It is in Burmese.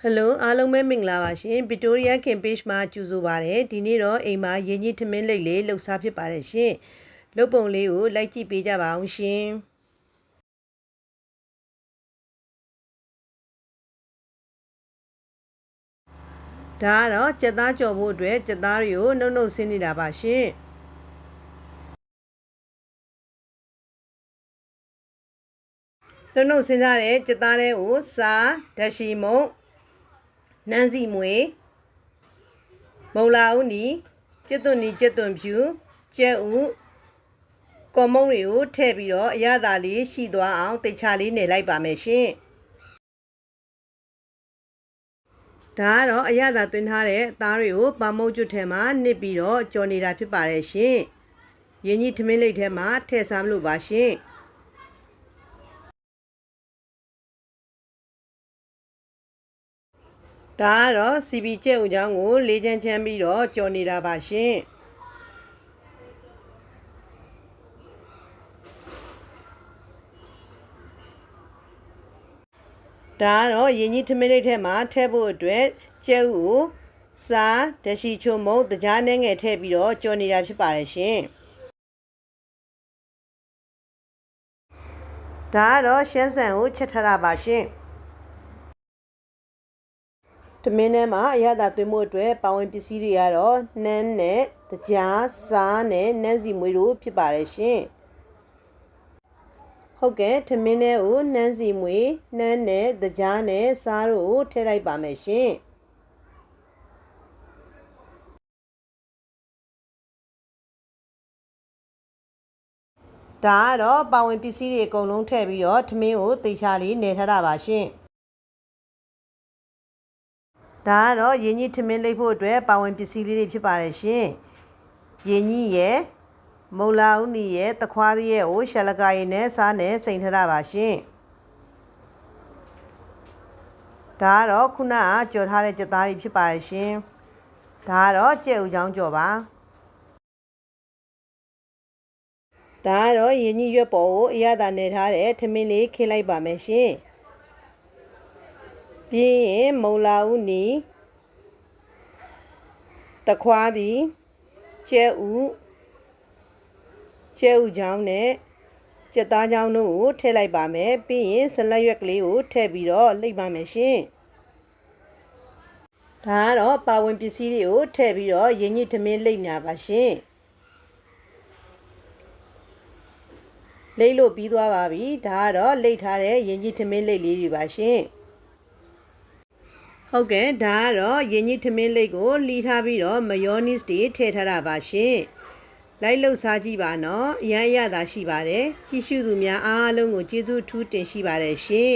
Hello အားလုံးပဲမင်္ဂလာပါရှင် Victoria Kim Page မှာကြိုဆိုပါရစေဒီနေ့တော့အိမ်မှာရင်းကြီးထမင်းလိပ်လေးလှုပ်ရှားဖြစ်ပါတယ်ရှင်လုပ်ပုံလေးကိုလိုက်ကြည့်ပေးကြပါအောင်ရှင်ဒါကတော့ကြက်သားကြော်ဖို့အတွက်ကြက်သားတွေကိုနှုတ်နှုတ်ဆင်းနေတာပါရှင်နှုတ်ဆင်းထားတဲ့ကြက်သားတွေကိုစားဓာတ်ရှိမုံနန်းစီမွေမုံလာဦးနီကျက်သွန်နီကျက်သွန်ဖြူကျက်ဥကော်မုံတွေကိုထည့်ပြီးတော့အရသာလေးရှိသွားအောင်တိတ်ချလေးနေလိုက်ပါမယ်ရှင်ဒါကတော့အရသာသွင်းထားတဲ့အသားတွေကိုပါမုတ်ကျွတ်ထဲမှာနစ်ပြီးတော့ကြော်နေတာဖြစ်ပါတယ်ရှင်ရင်းကြီးထမင်းလိပ်ထဲမှာထည့်စားမလို့ပါရှင်ဒါကတော့ CB ကျဲဥချောင်းကိုလေးချမ်းချမ်းပြီးတော့ကြော်နေတာပါရှင်ဒါကတော့ရင်းကြီးထမင်းလိပ်ထဲမှာထည့်ဖို့အတွက်ကျဲဥကိုစားဓာတ်ရှိချုံမုံတကြားနဲ့ငယ်ထည့်ပြီးတော့ကြော်နေတာဖြစ်ပါတယ်ရှင်ဒါကတော့ရှမ်းဆန်ကိုချက်ထားတာပါရှင်ထမင်းထဲမှာအရသာသွင်းဖို့အတွက်ပါဝင်ပစ္စည်းတွေကတော့နှမ်းနဲ့တကြားစားနဲ့နန်းစီမွေးတို့ဖြစ်ပါတယ်ရှင်ဟုတ်ကဲ့ထမင်းထဲကိုနန်းစီမွေးနှမ်းနဲ့တကြားနဲ့စားတို့ကိုထည့်လိုက်ပါမယ်ရှင်ဒါကတော့ပါဝင်ပစ္စည်းတွေအကုန်လုံးထည့်ပြီးတော့ထမင်းကိုသေချာလေးနေထားတာပါရှင်ဒါကတော့ရင်းကြီးထမင်းလိပ်ဖို့အတွက်ပါဝင်ပစ္စည်းလေးတွေဖြစ်ပါတယ်ရှင်ရင်းကြီးရဲ့မုံလာဦးနီရဲ့တခွားသေးရဲ့ကိုရှလကာရည်နဲ့စားနဲ့စိန်ထတာပါရှင်ဒါကတော့ခုနကကြော်ထားတဲ့ကြက်သားတွေဖြစ်ပါတယ်ရှင်ဒါကတော့ကြက်ဥချောင်းကြော်ပါဒါကတော့ရင်းကြီးရွက်ပေါ်ကိုအရသာနေထားတဲ့ထမင်းလေးခင်းလိုက်ပါမယ်ရှင်ပြီးရင်မုံလာဦးနီတခွားသည်ကျဲဥချောင်းနဲ့ကြက်သားချောင်းတို့ကိုထည့်လိုက်ပါမယ်ပြီးရင်ဆလတ်ရွက်ကလေးကိုထည့်ပြီးတော့လိပ်ပါမယ်ရှင်ဒါကတော့ပါဝင်ပစ္စည်းတွေကိုထည့်ပြီးတော့ရင်းကြီးထမင်းလိပ်ညာပါရှင်လိပ်လို့ပြီးသွားပါပြီဒါကတော့လိပ်ထားတဲ့ရင်းကြီးထမင်းလိပ်လေးတွေပါရှင်ဟုတ်ကဲ့ဒါကတော့ရင်းကြီးထမင်းလိပ်ကိုလှီးထားပြီးတော့မယောနီစ်တွေထည့်ထားတာပါရှင်လိုက်လှုပ်စားကြည့်ပါနော်အရန်ရတာရှိပါတယ်ကြည့်ရှုသူများအားလုံးကိုကျေးဇူးထူးတင်ရှိပါတယ်ရှင်